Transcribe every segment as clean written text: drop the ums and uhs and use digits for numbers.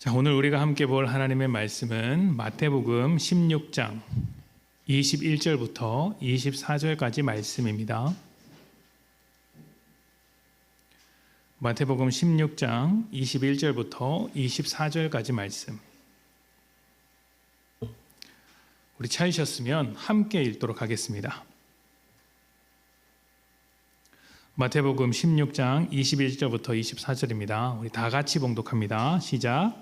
자, 오늘 우리가 함께 볼 하나님의 말씀은 마태복음 16장 21절부터 24절까지 말씀입니다. 마태복음 16장 21절부터 24절까지 말씀. 우리 찾으셨으면 함께 읽도록 하겠습니다. 마태복음 16장 21절부터 24절입니다. 우리 다 같이 봉독합니다. 시작.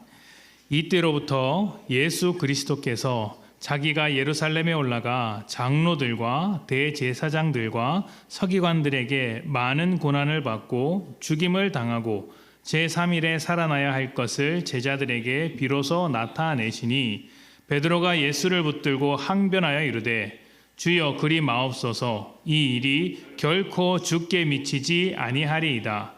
이때로부터 예수 그리스도께서 자기가 예루살렘에 올라가 장로들과 대제사장들과 서기관들에게 많은 고난을 받고 죽임을 당하고 제3일에 살아나야 할 것을 제자들에게 비로소 나타내시니 베드로가 예수를 붙들고 항변하여 이르되 주여 그리 마옵소서 이 일이 결코 주께 미치지 아니하리이다.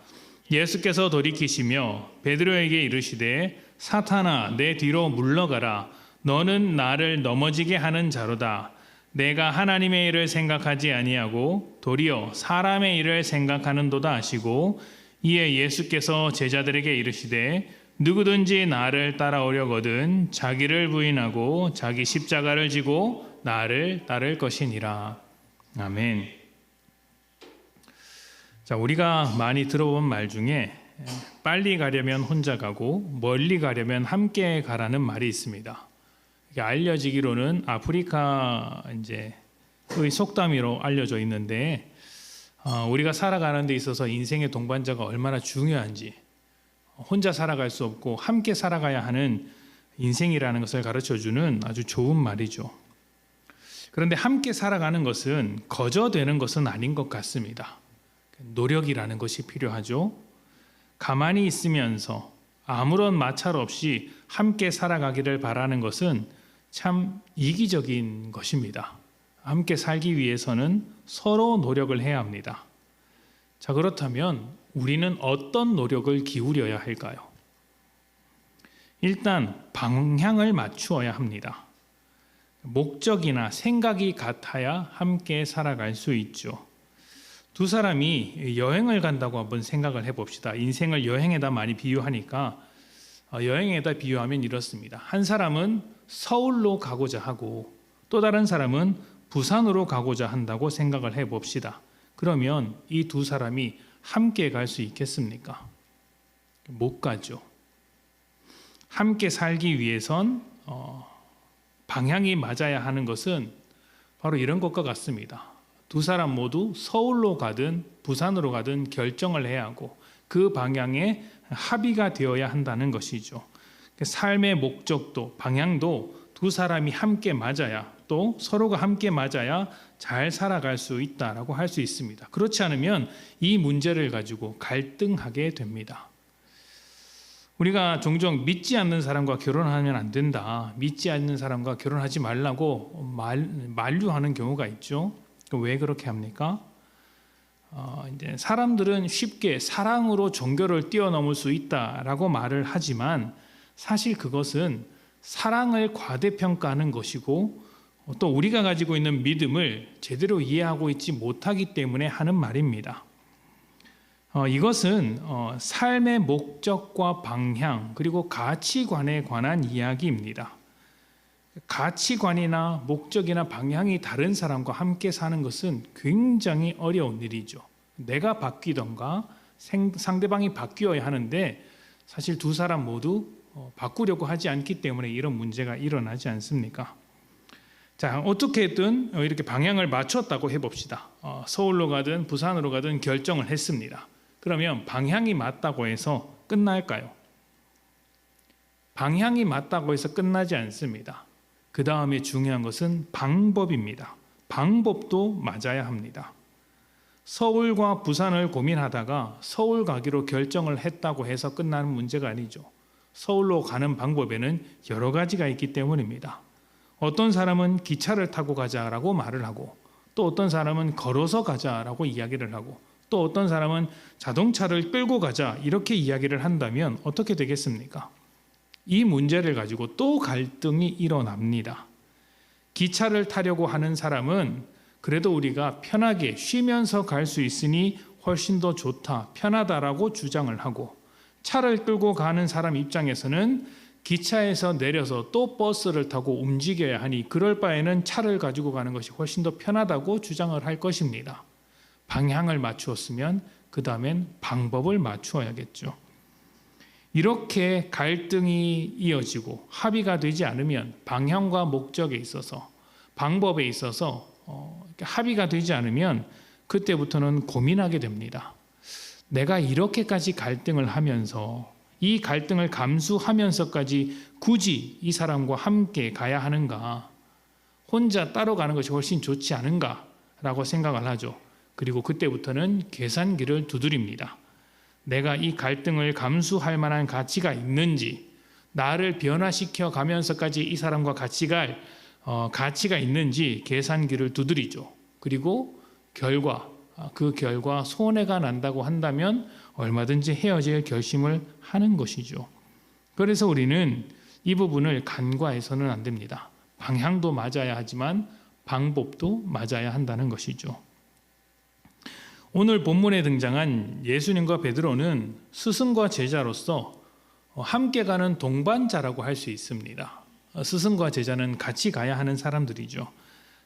예수께서 돌이키시며 베드로에게 이르시되 사탄아 내 뒤로 물러가라. 너는 나를 넘어지게 하는 자로다. 내가 하나님의 일을 생각하지 아니하고 도리어 사람의 일을 생각하는도다 하시고 이에 예수께서 제자들에게 이르시되 누구든지 나를 따라오려거든 자기를 부인하고 자기 십자가를 지고 나를 따를 것이니라. 아멘. 자, 우리가 많이 들어본 말 중에 빨리 가려면 혼자 가고 멀리 가려면 함께 가라는 말이 있습니다. 이게 알려지기로는 아프리카 의 속담으로 알려져 있는데 우리가 살아가는 데 있어서 인생의 동반자가 얼마나 중요한지, 혼자 살아갈 수 없고 함께 살아가야 하는 인생이라는 것을 가르쳐주는 아주 좋은 말이죠. 그런데 함께 살아가는 것은 거저되는 것은 아닌 것 같습니다. 노력이라는 것이 필요하죠. 가만히 있으면서 아무런 마찰 없이 함께 살아가기를 바라는 것은 참 이기적인 것입니다. 함께 살기 위해서는 서로 노력을 해야 합니다. 자, 그렇다면 우리는 어떤 노력을 기울여야 할까요? 일단 방향을 맞추어야 합니다. 목적이나 생각이 같아야 함께 살아갈 수 있죠. 두 사람이 여행을 간다고 한번 생각을 해봅시다. 인생을 여행에다 많이 비유하니까 여행에다 비유하면 이렇습니다. 한 사람은 서울로 가고자 하고 또 다른 사람은 부산으로 가고자 한다고 생각을 해봅시다. 그러면 이 두 사람이 함께 갈 수 있겠습니까? 못 가죠. 함께 살기 위해선 방향이 맞아야 하는 것은 바로 이런 것과 같습니다. 두 사람 모두 서울로 가든 부산으로 가든 결정을 해야 하고 그 방향에 합의가 되어야 한다는 것이죠. 삶의 목적도 방향도 두 사람이 함께 맞아야, 또 서로가 함께 맞아야 잘 살아갈 수 있다라고 할 수 있습니다. 그렇지 않으면 이 문제를 가지고 갈등하게 됩니다. 우리가 종종 믿지 않는 사람과 결혼하면 안 된다, 믿지 않는 사람과 결혼하지 말라고 만류하는 경우가 있죠. 왜 그렇게 합니까? 이제 사람들은 쉽게 사랑으로 종교를 뛰어넘을 수 있다라고 말을 하지만 사실 그것은 사랑을 과대평가하는 것이고 또 우리가 가지고 있는 믿음을 제대로 이해하고 있지 못하기 때문에 하는 말입니다. 이것은 삶의 목적과 방향 그리고 가치관에 관한 이야기입니다. 가치관이나 목적이나 방향이 다른 사람과 함께 사는 것은 굉장히 어려운 일이죠. 내가 바뀌던가 상대방이 바뀌어야 하는데 사실 두 사람 모두 바꾸려고 하지 않기 때문에 이런 문제가 일어나지 않습니까? 자, 어떻게든 이렇게 방향을 맞췄다고 해봅시다. 서울로 가든 부산으로 가든 결정을 했습니다. 그러면 방향이 맞다고 해서 끝날까요? 방향이 맞다고 해서 끝나지 않습니다. 그 다음에 중요한 것은 방법입니다. 방법도 맞아야 합니다. 서울과 부산을 고민하다가 서울 가기로 결정을 했다고 해서 끝나는 문제가 아니죠. 서울로 가는 방법에는 여러 가지가 있기 때문입니다. 어떤 사람은 기차를 타고 가자라고 말을 하고 또 어떤 사람은 걸어서 가자라고 이야기를 하고 또 어떤 사람은 자동차를 끌고 가자 이렇게 이야기를 한다면 어떻게 되겠습니까? 이 문제를 가지고 또 갈등이 일어납니다. 기차를 타려고 하는 사람은 그래도 우리가 편하게 쉬면서 갈 수 있으니 훨씬 더 좋다, 편하다라고 주장을 하고 차를 끌고 가는 사람 입장에서는 기차에서 내려서 또 버스를 타고 움직여야 하니 그럴 바에는 차를 가지고 가는 것이 훨씬 더 편하다고 주장을 할 것입니다. 방향을 맞추었으면 그 다음엔 방법을 맞추어야겠죠. 이렇게 갈등이 이어지고 합의가 되지 않으면 방향과 목적에 있어서 방법에 있어서 합의가 되지 않으면 그때부터는 고민하게 됩니다. 내가 이렇게까지 갈등을 하면서 이 갈등을 감수하면서까지 굳이 이 사람과 함께 가야 하는가? 혼자 따로 가는 것이 훨씬 좋지 않은가라고 생각을 하죠. 그리고 그때부터는 계산기를 두드립니다. 내가 이 갈등을 감수할 만한 가치가 있는지, 나를 변화시켜 가면서까지 이 사람과 같이 갈 가치가 있는지 계산기를 두드리죠. 그리고 그 결과 손해가 난다고 한다면 얼마든지 헤어질 결심을 하는 것이죠. 그래서 우리는 이 부분을 간과해서는 안 됩니다. 방향도 맞아야 하지만 방법도 맞아야 한다는 것이죠. 오늘 본문에 등장한 예수님과 베드로는 스승과 제자로서 함께 가는 동반자라고 할 수 있습니다. 스승과 제자는 같이 가야 하는 사람들이죠.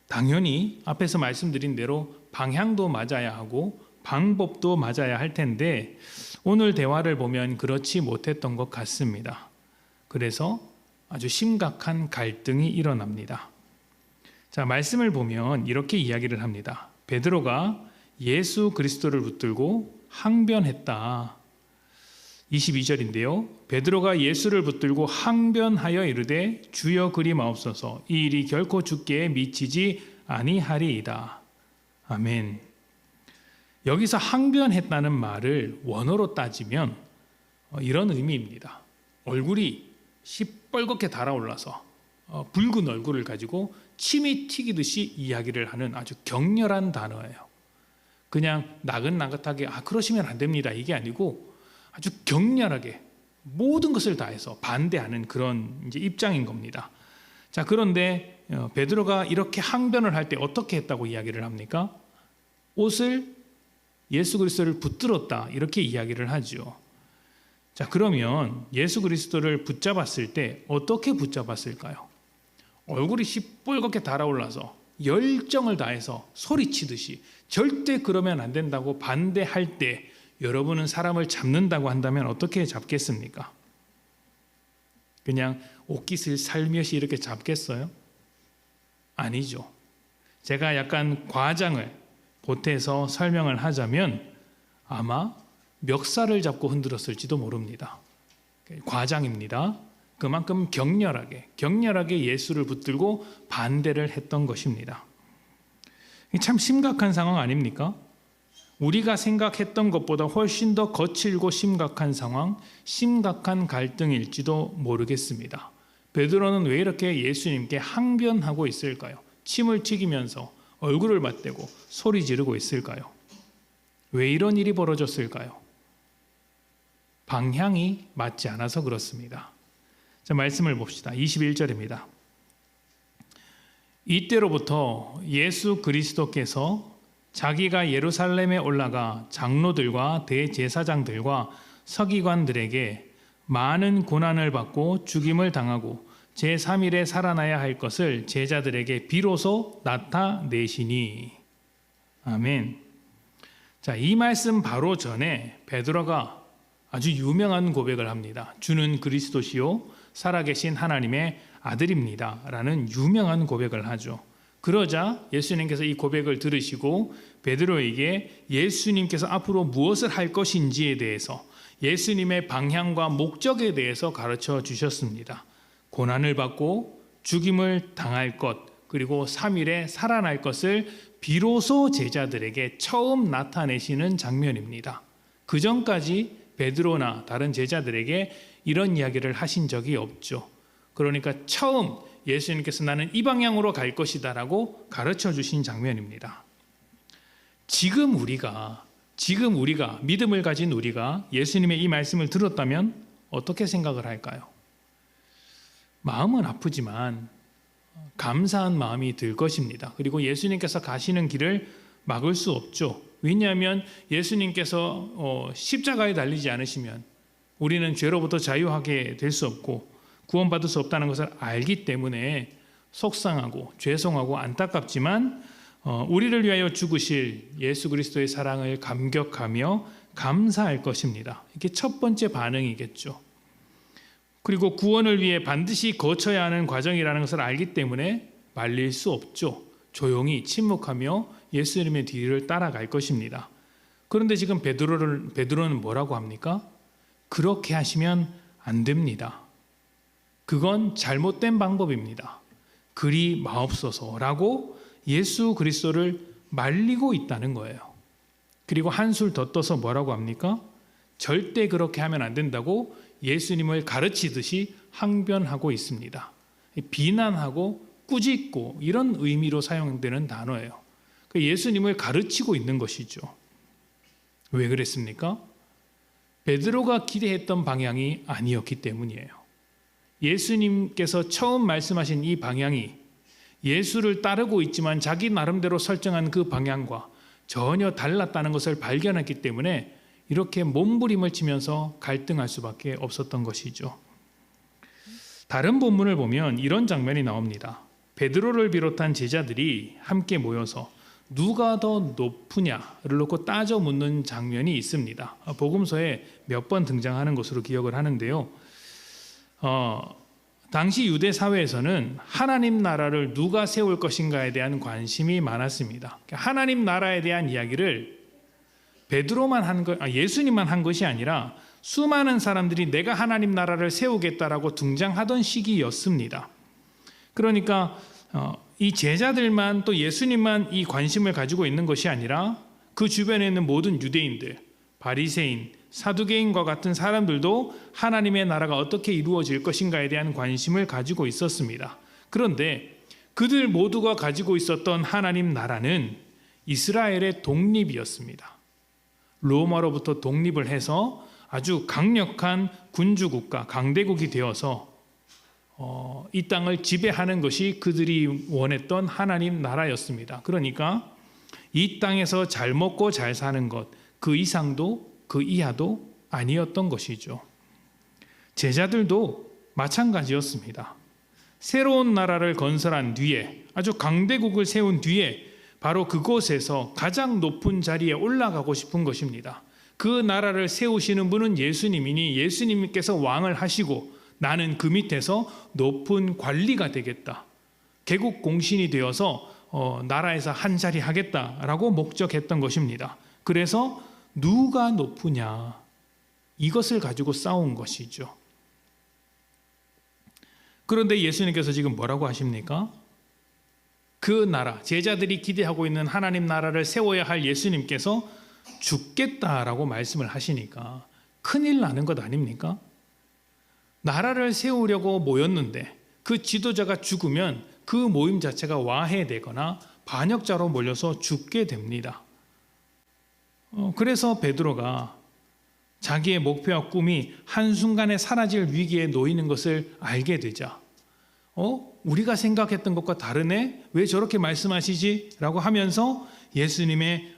당연히 앞에서 말씀드린 대로 방향도 맞아야 하고 방법도 맞아야 할 텐데 오늘 대화를 보면 그렇지 못했던 것 같습니다. 그래서 아주 심각한 갈등이 일어납니다. 자, 말씀을 보면 이렇게 이야기를 합니다. 베드로가 예수 그리스도를 붙들고 항변했다. 22절인데요. 베드로가 예수를 붙들고 항변하여 이르되 주여 그리 마옵소서 이 일이 결코 주께 미치지 아니하리이다. 아멘. 여기서 항변했다는 말을 원어로 따지면 이런 의미입니다. 얼굴이 시뻘겋게 달아올라서 붉은 얼굴을 가지고 침이 튀기듯이 이야기를 하는 아주 격렬한 단어예요. 그냥 나긋나긋하게 그러시면 안 됩니다 이게 아니고 아주 격렬하게 모든 것을 다해서 반대하는 그런 이제 입장인 겁니다. 자, 그런데 베드로가 이렇게 항변을 할 때 어떻게 했다고 이야기를 합니까? 옷을 예수 그리스도를 붙들었다 이렇게 이야기를 하죠. 자, 그러면 예수 그리스도를 붙잡았을 때 어떻게 붙잡았을까요? 얼굴이 시뻘겋게 달아올라서 열정을 다해서 소리치듯이 절대 그러면 안 된다고 반대할 때 여러분은 사람을 잡는다고 한다면 어떻게 잡겠습니까? 그냥 옷깃을 살며시 이렇게 잡겠어요? 아니죠. 제가 약간 과장을 보태서 설명을 하자면 아마 멱살을 잡고 흔들었을지도 모릅니다. 과장입니다. 그만큼 격렬하게 예수를 붙들고 반대를 했던 것입니다. 참 심각한 상황 아닙니까? 우리가 생각했던 것보다 훨씬 더 거칠고 심각한 상황, 심각한 갈등일지도 모르겠습니다. 베드로는 왜 이렇게 예수님께 항변하고 있을까요? 침을 튀기면서 얼굴을 맞대고 소리 지르고 있을까요? 왜 이런 일이 벌어졌을까요? 방향이 맞지 않아서 그렇습니다. 자, 말씀을 봅시다. 21절입니다. 이때로부터 예수 그리스도께서 자기가 예루살렘에 올라가 장로들과 대제사장들과 서기관들에게 많은 고난을 받고 죽임을 당하고 제3일에 살아나야 할 것을 제자들에게 비로소 나타내시니. 아멘. 자, 이 말씀 바로 전에 베드로가 아주 유명한 고백을 합니다. 주는 그리스도시요 살아계신 하나님의 아들입니다 라는 유명한 고백을 하죠. 그러자 예수님께서 이 고백을 들으시고 베드로에게 예수님께서 앞으로 무엇을 할 것인지에 대해서 예수님의 방향과 목적에 대해서 가르쳐 주셨습니다. 고난을 받고 죽임을 당할 것, 그리고 3일에 살아날 것을 비로소 제자들에게 처음 나타내시는 장면입니다. 그 전까지 베드로나 다른 제자들에게 이런 이야기를 하신 적이 없죠. 그러니까 처음 예수님께서 나는 이 방향으로 갈 것이다 라고 가르쳐 주신 장면입니다. 지금 우리가 믿음을 가진 우리가 예수님의 이 말씀을 들었다면 어떻게 생각을 할까요? 마음은 아프지만 감사한 마음이 들 것입니다. 그리고 예수님께서 가시는 길을 막을 수 없죠. 왜냐하면 예수님께서 십자가에 달리지 않으시면 우리는 죄로부터 자유하게 될 수 없고 구원받을 수 없다는 것을 알기 때문에 속상하고 죄송하고 안타깝지만 우리를 위하여 죽으실 예수 그리스도의 사랑을 감격하며 감사할 것입니다. 이게 첫 번째 반응이겠죠. 그리고 구원을 위해 반드시 거쳐야 하는 과정이라는 것을 알기 때문에 말릴 수 없죠. 조용히 침묵하며 예수님의 뒤를 따라갈 것입니다. 그런데 지금 베드로는 뭐라고 합니까? 그렇게 하시면 안 됩니다. 그건 잘못된 방법입니다. 그리 마옵소서라고 예수 그리스도를 말리고 있다는 거예요. 그리고 한술 더 떠서 뭐라고 합니까? 절대 그렇게 하면 안 된다고 예수님을 가르치듯이 항변하고 있습니다. 비난하고 꾸짖고 이런 의미로 사용되는 단어예요. 예수님을 가르치고 있는 것이죠. 왜 그랬습니까? 베드로가 기대했던 방향이 아니었기 때문이에요. 예수님께서 처음 말씀하신 이 방향이 예수를 따르고 있지만 자기 나름대로 설정한 그 방향과 전혀 달랐다는 것을 발견했기 때문에 이렇게 몸부림을 치면서 갈등할 수밖에 없었던 것이죠. 다른 본문을 보면 이런 장면이 나옵니다. 베드로를 비롯한 제자들이 함께 모여서 누가 더 높으냐를 놓고 따져 묻는 장면이 있습니다. 복음서에 몇 번 등장하는 것으로 기억을 하는데요. 당시 유대 사회에서는 하나님 나라를 누가 세울 것인가에 대한 관심이 많았습니다. 하나님 나라에 대한 이야기를 예수님만 한 것이 아니라 수많은 사람들이 내가 하나님 나라를 세우겠다라고 등장하던 시기였습니다. 그러니까 이 제자들만 또 예수님만 이 관심을 가지고 있는 것이 아니라 그 주변에 있는 모든 유대인들, 바리새인, 사두개인과 같은 사람들도 하나님의 나라가 어떻게 이루어질 것인가에 대한 관심을 가지고 있었습니다. 그런데 그들 모두가 가지고 있었던 하나님 나라는 이스라엘의 독립이었습니다. 로마로부터 독립을 해서 아주 강력한 군주국가, 강대국이 되어서 이 땅을 지배하는 것이 그들이 원했던 하나님 나라였습니다. 그러니까 이 땅에서 잘 먹고 잘 사는 것, 그 이상도 그 이하도 아니었던 것이죠. 제자들도 마찬가지였습니다. 새로운 나라를 건설한 뒤에, 아주 강대국을 세운 뒤에 바로 그곳에서 가장 높은 자리에 올라가고 싶은 것입니다. 그 나라를 세우시는 분은 예수님이니 예수님께서 왕을 하시고 나는 그 밑에서 높은 관리가 되겠다. 개국 공신이 되어서 나라에서 한 자리 하겠다라고 목적했던 것입니다. 그래서 누가 높으냐, 이것을 가지고 싸운 것이죠. 그런데 예수님께서 지금 뭐라고 하십니까? 그 나라, 제자들이 기대하고 있는 하나님 나라를 세워야 할 예수님께서 죽겠다라고 말씀을 하시니까 큰일 나는 것 아닙니까? 나라를 세우려고 모였는데 그 지도자가 죽으면 그 모임 자체가 와해되거나 반역자로 몰려서 죽게 됩니다. 그래서 베드로가 자기의 목표와 꿈이 한순간에 사라질 위기에 놓이는 것을 알게 되자 우리가 생각했던 것과 다르네? 왜 저렇게 말씀하시지? 라고 하면서 예수님의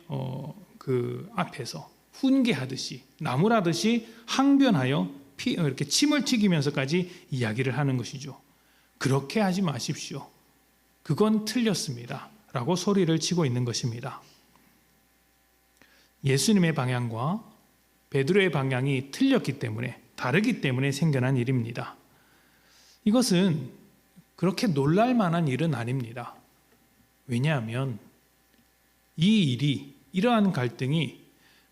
그 앞에서 훈계하듯이 나무라듯이 항변하여 이렇게 침을 튀기면서까지 이야기를 하는 것이죠. 그렇게 하지 마십시오. 그건 틀렸습니다. 라고 소리를 치고 있는 것입니다. 예수님의 방향과 베드로의 방향이 틀렸기 때문에, 다르기 때문에 생겨난 일입니다. 이것은 그렇게 놀랄 만한 일은 아닙니다. 왜냐하면 이러한 갈등이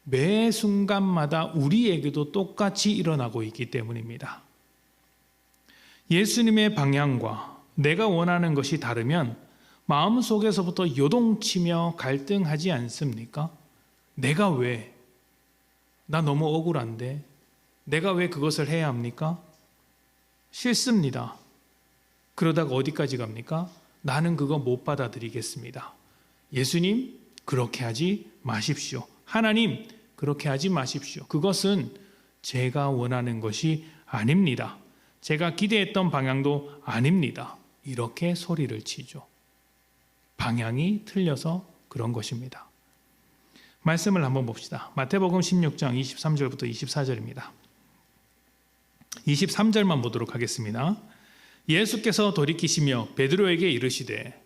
매 순간마다 우리에게도 똑같이 일어나고 있기 때문입니다. 예수님의 방향과 내가 원하는 것이 다르면 마음속에서부터 요동치며 갈등하지 않습니까? 내가 왜? 나 너무 억울한데 내가 왜 그것을 해야 합니까? 싫습니다. 그러다가 어디까지 갑니까? 나는 그거 못 받아들이겠습니다. 예수님, 그렇게 하지 마십시오. 하나님, 그렇게 하지 마십시오. 그것은 제가 원하는 것이 아닙니다. 제가 기대했던 방향도 아닙니다. 이렇게 소리를 치죠. 방향이 틀려서 그런 것입니다. 말씀을 한번 봅시다. 마태복음 16장 23절부터 24절입니다. 23절만 보도록 하겠습니다. 예수께서 돌이키시며 베드로에게 이르시되,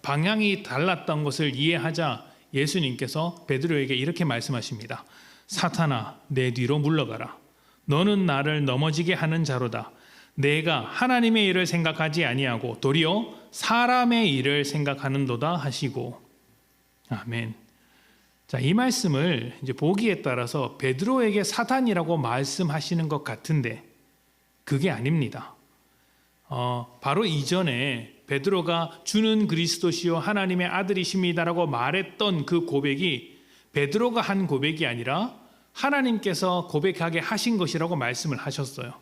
방향이 달랐던 것을 이해하자 예수님께서 베드로에게 이렇게 말씀하십니다. 사탄아, 내 뒤로 물러가라. 너는 나를 넘어지게 하는 자로다. 내가 하나님의 일을 생각하지 아니하고 도리어 사람의 일을 생각하는도다 하시고. 아멘. 자, 이 말씀을 이제 보기에 따라서 베드로에게 사탄이라고 말씀하시는 것 같은데 그게 아닙니다. 바로 이전에 베드로가 주는 그리스도시요 하나님의 아들이십니다라고 말했던 그 고백이 베드로가 한 고백이 아니라 하나님께서 고백하게 하신 것이라고 말씀을 하셨어요.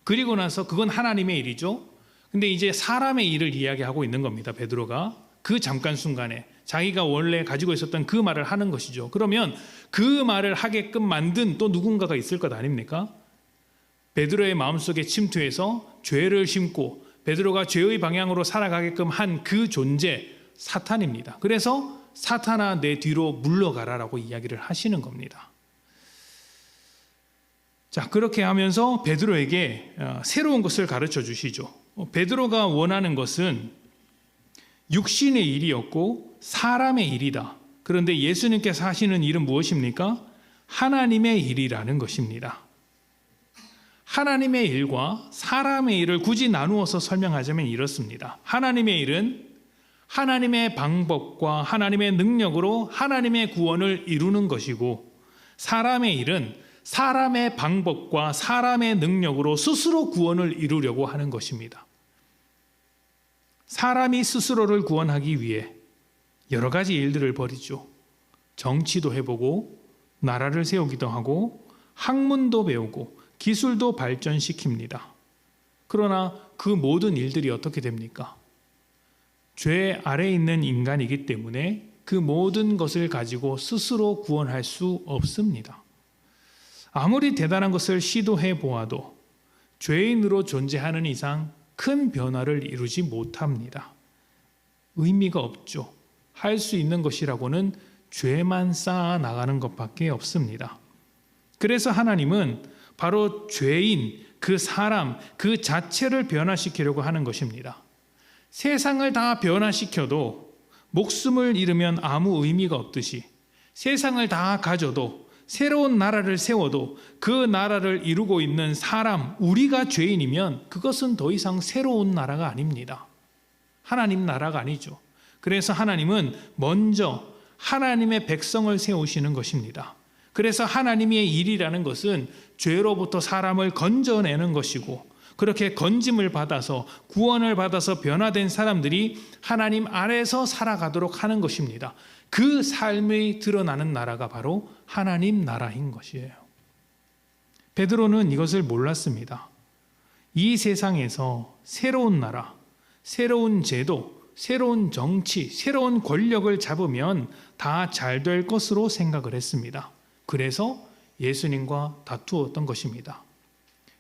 그리고 나서 그건 하나님의 일이죠. 근데 이제 사람의 일을 이야기하고 있는 겁니다. 베드로가 그 잠깐 순간에 자기가 원래 가지고 있었던 그 말을 하는 것이죠. 그러면 그 말을 하게끔 만든 또 누군가가 있을 것 아닙니까? 베드로의 마음속에 침투해서 죄를 심고 베드로가 죄의 방향으로 살아가게끔 한 그 존재, 사탄입니다. 그래서 사탄아, 내 뒤로 물러가라라고 이야기를 하시는 겁니다. 자, 그렇게 하면서 베드로에게 새로운 것을 가르쳐 주시죠. 베드로가 원하는 것은 육신의 일이었고 사람의 일이다. 그런데 예수님께서 하시는 일은 무엇입니까? 하나님의 일이라는 것입니다. 하나님의 일과 사람의 일을 굳이 나누어서 설명하자면 이렇습니다. 하나님의 일은 하나님의 방법과 하나님의 능력으로 하나님의 구원을 이루는 것이고, 사람의 일은 사람의 방법과 사람의 능력으로 스스로 구원을 이루려고 하는 것입니다. 사람이 스스로를 구원하기 위해 여러 가지 일들을 벌이죠. 정치도 해보고 나라를 세우기도 하고 학문도 배우고 기술도 발전시킵니다. 그러나 그 모든 일들이 어떻게 됩니까? 죄 아래에 있는 인간이기 때문에 그 모든 것을 가지고 스스로 구원할 수 없습니다. 아무리 대단한 것을 시도해 보아도 죄인으로 존재하는 이상 큰 변화를 이루지 못합니다. 의미가 없죠. 할 수 있는 것이라고는 죄만 쌓아 나가는 것밖에 없습니다. 그래서 하나님은 바로 죄인, 그 사람, 그 자체를 변화시키려고 하는 것입니다. 세상을 다 변화시켜도 목숨을 잃으면 아무 의미가 없듯이 세상을 다 가져도 새로운 나라를 세워도 그 나라를 이루고 있는 사람, 우리가 죄인이면 그것은 더 이상 새로운 나라가 아닙니다. 하나님 나라가 아니죠. 그래서 하나님은 먼저 하나님의 백성을 세우시는 것입니다. 그래서 하나님의 일이라는 것은 죄로부터 사람을 건져내는 것이고, 그렇게 건짐을 받아서 구원을 받아서 변화된 사람들이 하나님 아래에서 살아가도록 하는 것입니다. 그 삶이 드러나는 나라가 바로 하나님 나라인 것이에요. 베드로는 이것을 몰랐습니다. 이 세상에서 새로운 나라, 새로운 제도, 새로운 정치, 새로운 권력을 잡으면 다 잘 될 것으로 생각을 했습니다. 그래서 예수님과 다투었던 것입니다.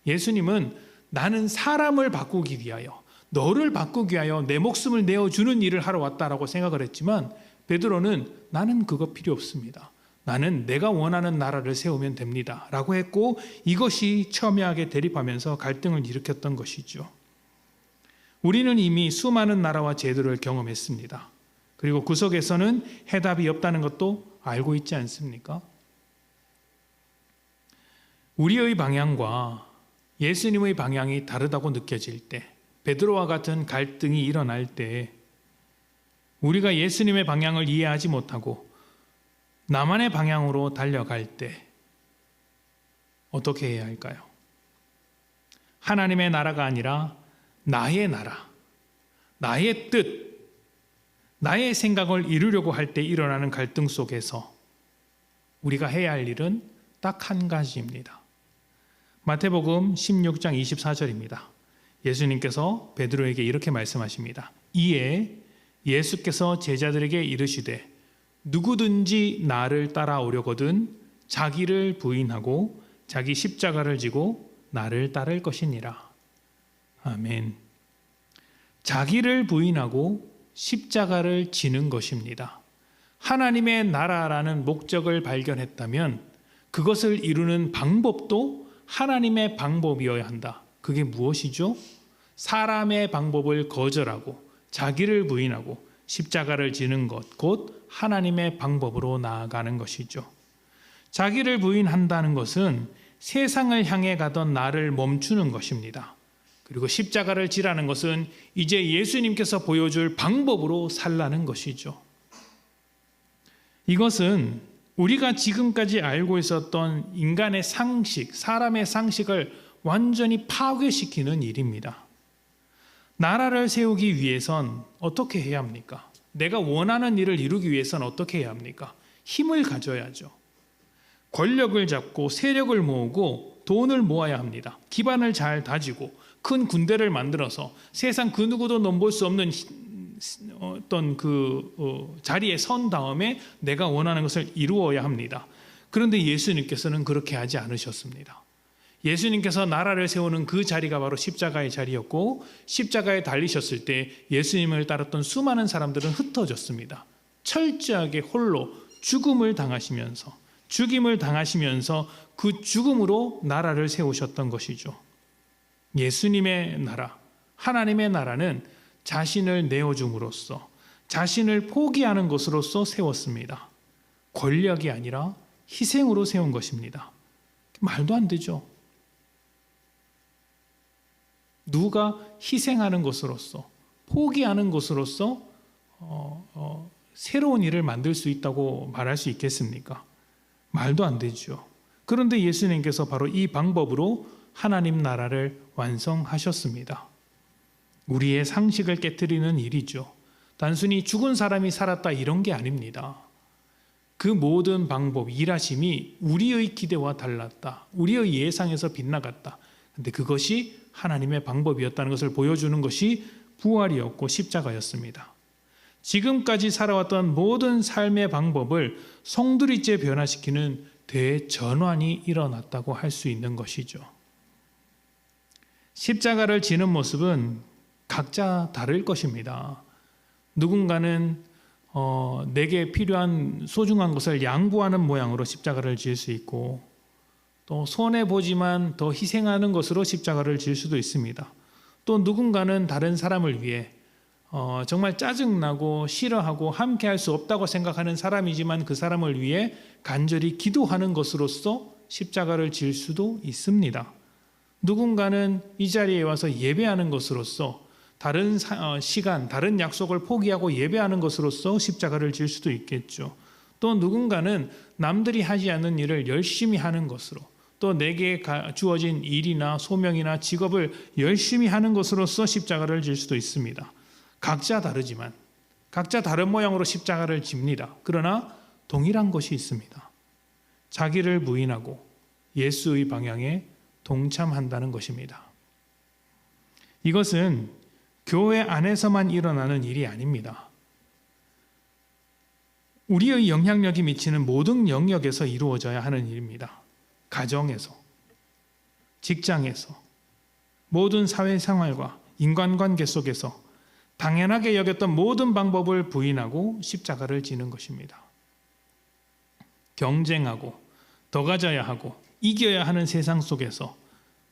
예수님은 나는 사람을 바꾸기 위하여, 너를 바꾸기 위하여 내 목숨을 내어주는 일을 하러 왔다라고 생각을 했지만, 베드로는 나는 그거 필요 없습니다. 나는 내가 원하는 나라를 세우면 됩니다 라고 했고, 이것이 첨예하게 대립하면서 갈등을 일으켰던 것이죠. 우리는 이미 수많은 나라와 제도를 경험했습니다. 그리고 그 속에서는 해답이 없다는 것도 알고 있지 않습니까? 우리의 방향과 예수님의 방향이 다르다고 느껴질 때, 베드로와 같은 갈등이 일어날 때, 우리가 예수님의 방향을 이해하지 못하고 나만의 방향으로 달려갈 때 어떻게 해야 할까요? 하나님의 나라가 아니라 나의 나라, 나의 뜻, 나의 생각을 이루려고 할 때 일어나는 갈등 속에서 우리가 해야 할 일은 딱 한 가지입니다. 마태복음 16장 24절입니다. 예수님께서 베드로에게 이렇게 말씀하십니다. 이에 예수께서 제자들에게 이르시되 누구든지 나를 따라오려거든 자기를 부인하고 자기 십자가를 지고 나를 따를 것이니라. 아멘. 자기를 부인하고 십자가를 지는 것입니다. 하나님의 나라라는 목적을 발견했다면 그것을 이루는 방법도 하나님의 방법이어야 한다. 그게 무엇이죠? 사람의 방법을 거절하고 자기를 부인하고 십자가를 지는 것, 곧 하나님의 방법으로 나아가는 것이죠. 자기를 부인한다는 것은 세상을 향해 가던 나를 멈추는 것입니다. 그리고 십자가를 지라는 것은 이제 예수님께서 보여줄 방법으로 살라는 것이죠. 이것은 우리가 지금까지 알고 있었던 인간의 상식, 사람의 상식을 완전히 파괴시키는 일입니다. 나라를 세우기 위해선 어떻게 해야 합니까? 내가 원하는 일을 이루기 위해선 어떻게 해야 합니까? 힘을 가져야죠. 권력을 잡고 세력을 모으고 돈을 모아야 합니다. 기반을 잘 다지고 큰 군대를 만들어서 세상 그 누구도 넘볼 수 없는 어떤 자리에 선 다음에 내가 원하는 것을 이루어야 합니다. 그런데 예수님께서는 그렇게 하지 않으셨습니다. 예수님께서 나라를 세우는 그 자리가 바로 십자가의 자리였고, 십자가에 달리셨을 때 예수님을 따랐던 수많은 사람들은 흩어졌습니다. 철저하게 홀로 죽임을 당하시면서 그 죽음으로 나라를 세우셨던 것이죠. 예수님의 나라, 하나님의 나라는 자신을 내어줌으로써, 자신을 포기하는 것으로서 세웠습니다. 권력이 아니라 희생으로 세운 것입니다. 말도 안 되죠. 누가 희생하는 것으로서, 포기하는 것으로서 새로운 일을 만들 수 있다고 말할 수 있겠습니까? 말도 안 되죠. 그런데 예수님께서 바로 이 방법으로 하나님 나라를 완성하셨습니다. 우리의 상식을 깨트리는 일이죠. 단순히 죽은 사람이 살았다 이런 게 아닙니다. 그 모든 방법, 일하심이 우리의 기대와 달랐다. 우리의 예상에서 빗나갔다. 근데 그것이 하나님의 방법이었다는 것을 보여주는 것이 부활이었고 십자가였습니다. 지금까지 살아왔던 모든 삶의 방법을 송두리째 변화시키는 대전환이 일어났다고 할 수 있는 것이죠. 십자가를 지는 모습은 각자 다를 것입니다. 누군가는 내게 필요한 소중한 것을 양보하는 모양으로 십자가를 지을 수 있고, 또 손해보지만 더 희생하는 것으로 십자가를 지을 수도 있습니다. 또 누군가는 다른 사람을 위해 정말 짜증나고 싫어하고 함께할 수 없다고 생각하는 사람이지만 그 사람을 위해 간절히 기도하는 것으로서 십자가를 지을 수도 있습니다. 누군가는 이 자리에 와서 예배하는 것으로서, 다른 시간, 다른 약속을 포기하고 예배하는 것으로서 십자가를 지을 수도 있겠죠. 또 누군가는 남들이 하지 않는 일을 열심히 하는 것으로, 또 내게 주어진 일이나 소명이나 직업을 열심히 하는 것으로서 십자가를 질 수도 있습니다. 각자 다르지만 각자 다른 모양으로 십자가를 집니다. 그러나 동일한 것이 있습니다. 자기를 부인하고 예수의 방향에 동참한다는 것입니다. 이것은 교회 안에서만 일어나는 일이 아닙니다. 우리의 영향력이 미치는 모든 영역에서 이루어져야 하는 일입니다. 가정에서, 직장에서, 모든 사회 생활과 인간관계 속에서 당연하게 여겼던 모든 방법을 부인하고 십자가를 지는 것입니다. 경쟁하고 더 가져야 하고 이겨야 하는 세상 속에서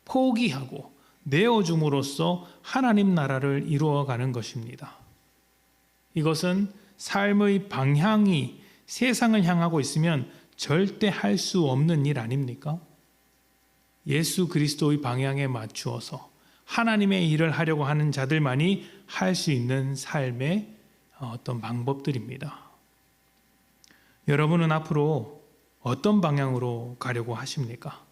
포기하고 내어줌으로써 하나님 나라를 이루어가는 것입니다. 이것은 삶의 방향이 세상을 향하고 있으면 절대 할 수 없는 일 아닙니까? 예수 그리스도의 방향에 맞추어서 하나님의 일을 하려고 하는 자들만이 할 수 있는 삶의 어떤 방법들입니다. 여러분은 앞으로 어떤 방향으로 가려고 하십니까?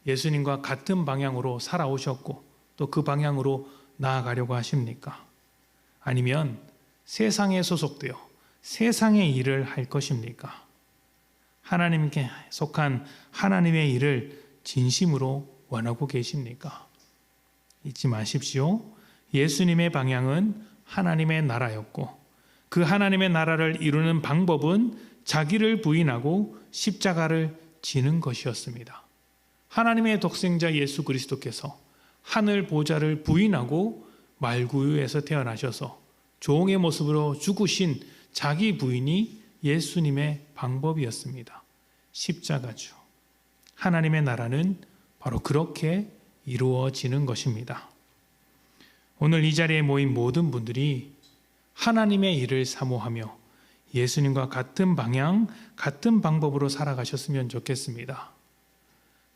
예수님과 같은 방향으로 살아오셨고 또 그 방향으로 나아가려고 하십니까? 아니면 세상에 소속되어 세상의 일을 할 것입니까? 하나님께 속한 하나님의 일을 진심으로 원하고 계십니까? 잊지 마십시오. 예수님의 방향은 하나님의 나라였고 그 하나님의 나라를 이루는 방법은 자기를 부인하고 십자가를 지는 것이었습니다. 하나님의 독생자 예수 그리스도께서 하늘 보좌를 부인하고 말구유에서 태어나셔서 종의 모습으로 죽으신 자기 부인이 예수님의 방법이었습니다. 십자가죠. 하나님의 나라는 바로 그렇게 이루어지는 것입니다. 오늘 이 자리에 모인 모든 분들이 하나님의 일을 사모하며 예수님과 같은 방향, 같은 방법으로 살아가셨으면 좋겠습니다.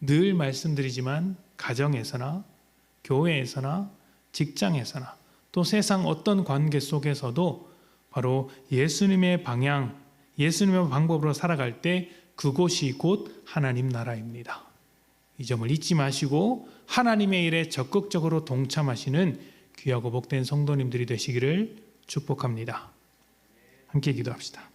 늘 말씀드리지만 가정에서나 교회에서나 직장에서나 또 세상 어떤 관계 속에서도 바로 예수님의 방향, 예수님의 방법으로 살아갈 때 그곳이 곧 하나님 나라입니다. 이 점을 잊지 마시고 하나님의 일에 적극적으로 동참하시는 귀하고 복된 성도님들이 되시기를 축복합니다. 함께 기도합시다.